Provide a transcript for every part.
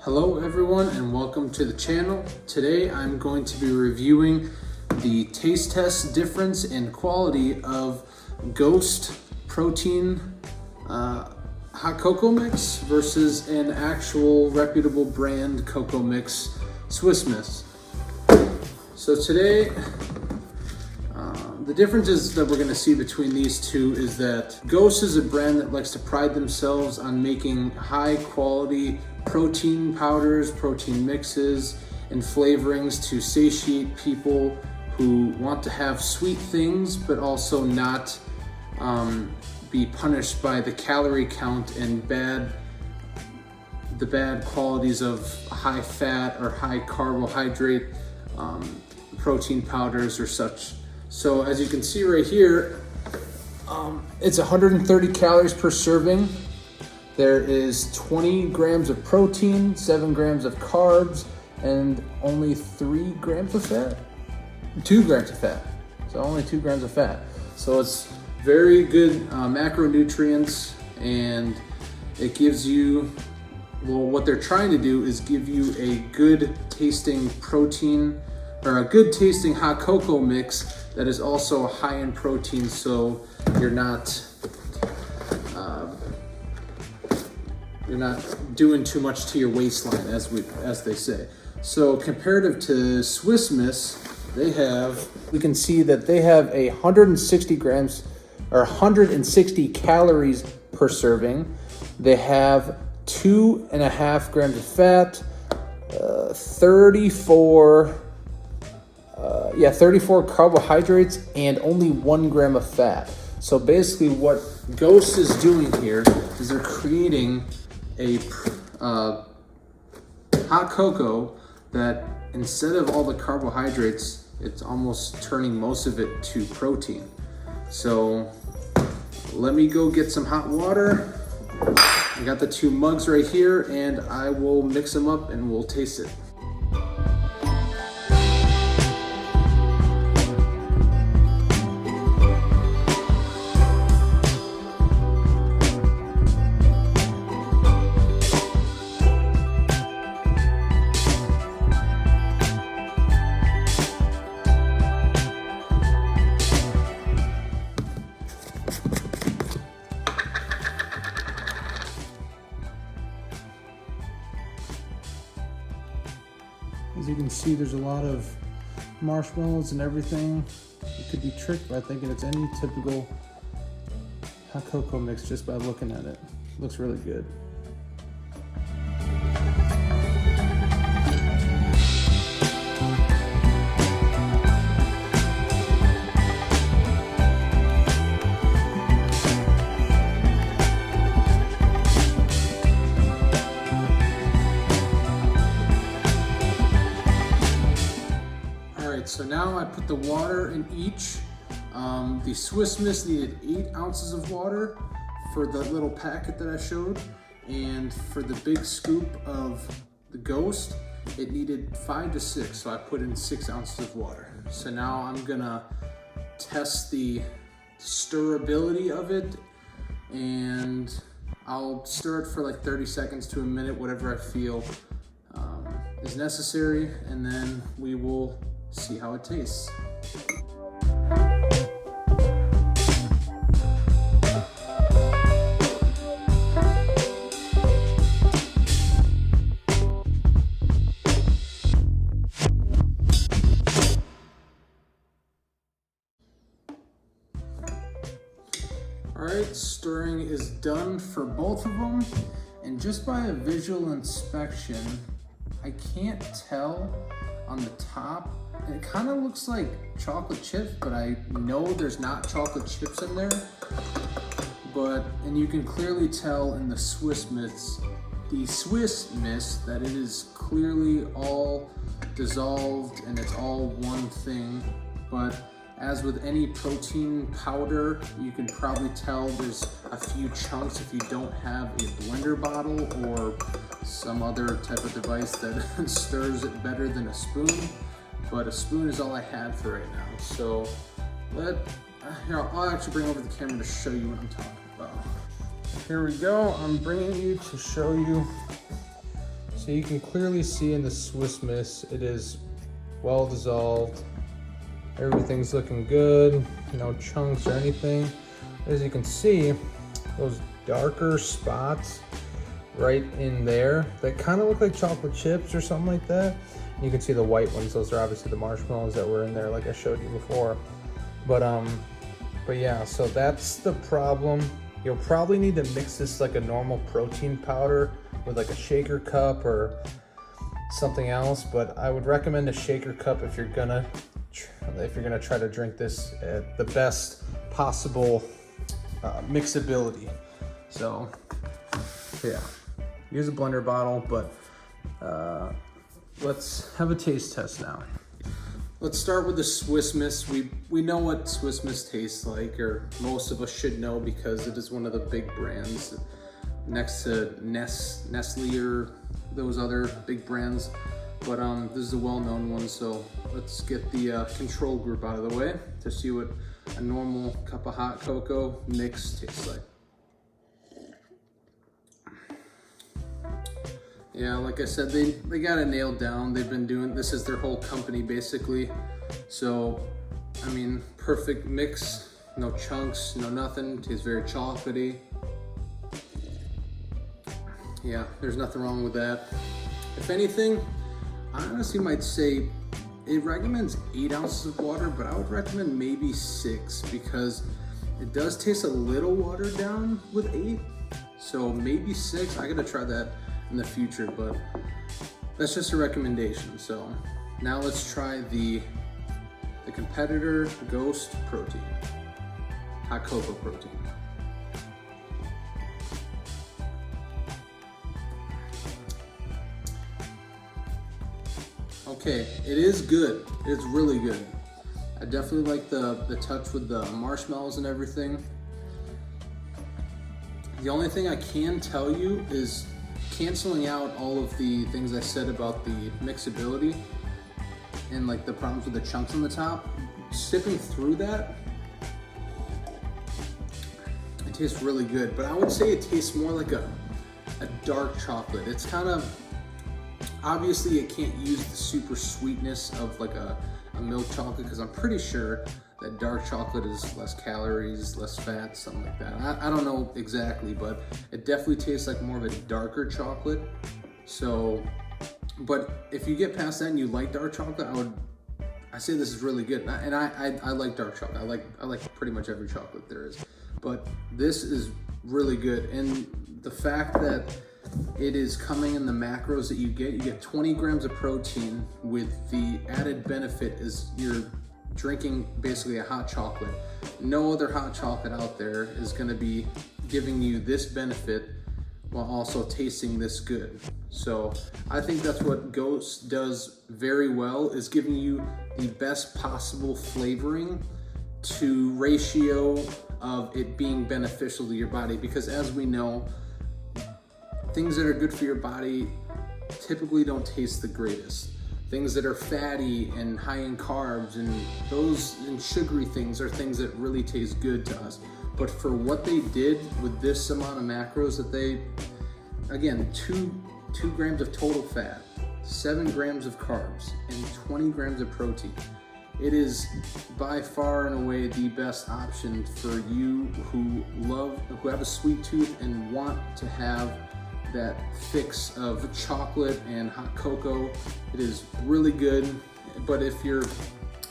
Hello everyone and welcome to the channel. Today I'm going to be reviewing the taste test difference in quality of Ghost protein hot cocoa mix versus an actual reputable brand cocoa mix, Swiss Miss. So today, the differences that we're going to see between these two is that Ghost is a brand that likes to pride themselves on making high quality protein powders, protein mixes, and flavorings to satiate people who want to have sweet things but also not be punished by the calorie count and the bad qualities of high fat or high carbohydrate protein powders or such. So as you can see right here, it's 130 calories per serving. There is 20 grams of protein, 7 grams of carbs, and only 3 grams of fat? 2 grams of fat. So only 2 grams of fat. So it's very good macronutrients, and it gives you, well, what they're trying to do is give you a good tasting protein or a good tasting hot cocoa mix that is also high in protein, so you're not doing too much to your waistline, as they say. So comparative to Swiss Miss, we can see that they have 160 grams or 160 calories per serving. They have 2.5 grams of fat, 34 carbohydrates, and only 1 gram of fat. So basically what Ghost is doing here is they're creating a hot cocoa that, instead of all the carbohydrates, it's almost turning most of it to protein. So let me go get some hot water. I got the 2 mugs right here, and I will mix them up and we'll taste it. As you can see, there's a lot of marshmallows and everything. You could be tricked by thinking it's any typical hot cocoa mix just by looking at it. Looks really good. So now I put the water in each. The Swiss Miss needed 8 ounces of water for the little packet that I showed, and for the big scoop of the Ghost, it needed 5 to 6, so I put in 6 ounces of water. So now I'm gonna test the stirrability of it, and I'll stir it for like 30 seconds to a minute, whatever I feel is necessary, and then we will see how it tastes. All right, stirring is done for both of them, and just by a visual inspection, I can't tell on the top. It kind of looks like chocolate chips, but I know there's not chocolate chips in there. And you can clearly tell in the Swiss Miss, that it is clearly all dissolved and it's all one thing. But as with any protein powder, you can probably tell there's a few chunks if you don't have a blender bottle or some other type of device that stirs it better than a spoon. But a spoon is all I had for right now. So here, I'll actually bring over the camera to show you what I'm talking about. Here we go. I'm bringing you to show you So you can clearly see in the Swiss Miss, it is well dissolved. Everything's looking good, no chunks or anything. As you can see, those darker spots right in there that kind of look like chocolate chips or something like that. And you can see the white ones, those are obviously the marshmallows that were in there like I showed you before. But yeah, so that's the problem. You'll probably need to mix this like a normal protein powder with like a shaker cup or something else, but I would recommend a shaker cup if you're gonna try to drink this at the best possible mixability. So yeah, use a blender bottle, but let's have a taste test now. Let's start with the Swiss Miss. We know what Swiss Miss tastes like, or most of us should know because it is one of the big brands next to Nestle or those other big brands. But this is a well-known one, so let's get the control group out of the way to see what a normal cup of hot cocoa mix tastes like. Yeah, like I said, they got it nailed down. They've been doing, this is their whole company basically. So, I mean, perfect mix, no chunks, no nothing, tastes very chocolatey. Yeah, there's nothing wrong with that. If anything, I honestly might say it recommends 8 ounces of water, but I would recommend maybe 6 because it does taste a little watered down with 8. So maybe 6, I gotta try that in the future, but that's just a recommendation. So now let's try the competitor Ghost protein, hot cocoa protein. Okay, it is good. It's really good. I definitely like the touch with the marshmallows and everything. The only thing I can tell you is canceling out all of the things I said about the mixability and like the problems with the chunks on the top, sipping through that, it tastes really good. But I would say it tastes more like a dark chocolate. It's kind of, obviously it can't use the super sweetness of like a milk chocolate, because I'm pretty sure that dark chocolate is less calories, less fat, something like that. I don't know exactly, but it definitely tastes like more of a darker chocolate. So, but if you get past that and you like dark chocolate, I say this is really good. And I like dark chocolate. I like pretty much every chocolate there is, but this is really good. And the fact that it is coming in the macros that you get 20 grams of protein with the added benefit is you're drinking basically a hot chocolate. No other hot chocolate out there is going to be giving you this benefit while also tasting this good. So I think that's what Ghost does very well, is giving you the best possible flavoring to ratio of it being beneficial to your body, because as we know, things that are good for your body typically don't taste the greatest. Things that are fatty and high in carbs and those and sugary things are things that really taste good to us. But for what they did with this amount of macros that they, again, 2 grams of total fat, 7 grams of carbs, and 20 grams of protein. It is by far and away the best option for you who have a sweet tooth and want to have that fix of chocolate and hot cocoa. It is really good. But if you're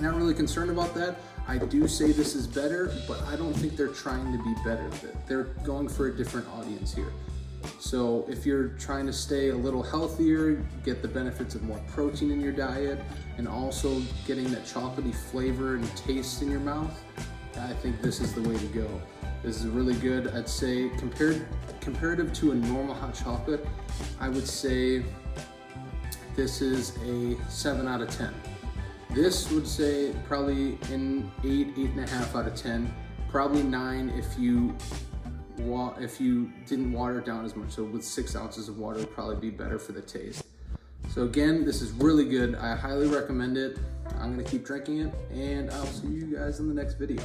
not really concerned about that, I do say this is better, but I don't think they're trying to be better. They're going for a different audience here. So if you're trying to stay a little healthier, get the benefits of more protein in your diet, and also getting that chocolatey flavor and taste in your mouth, I think this is the way to go. This is really good. I'd say comparative to a normal hot chocolate, I would say this is a 7 out of 10. This would say probably an 8.5 out of 10, probably 9 if you didn't water it down as much. So with 6 ounces of water would probably be better for the taste. So again, this is really good. I highly recommend it. I'm gonna keep drinking it, and I'll see you guys in the next video.